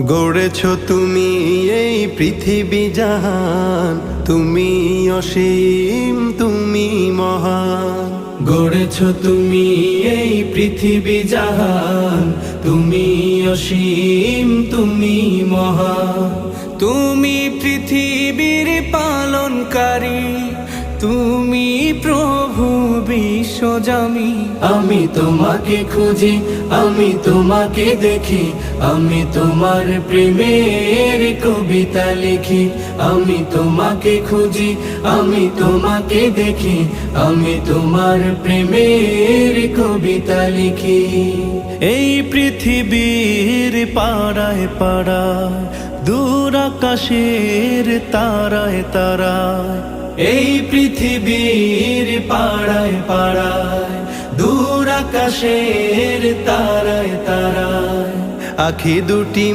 গড়েছ তুমি এই পৃথিবী জাহান, তুমি অসীম তুমি মহান। গড়েছ তুমি এই পৃথিবী জাহান, তুমি অসীম তুমি মহান। তুমি পৃথিবীর পালনকারী, তুমি প্রভু বিশ্বজামি। আমি তোমাকে খুঁজি, আমি তোমাকে দেখি, আমি তোমার প্রেমের কবিতা লিখি। আমি তোমাকে খুঁজি, আমি তোমাকে দেখি, আমি তোমার প্রেমের কবিতা লিখি। এই পৃথিবীর পাড়ায় পাড়ায়, দূর আকাশের তারায় তারায়, এই পৃথিবীর পাড়ায় পাড়ায়, দূর আকাশের তারায় তারায়, আখি দুটি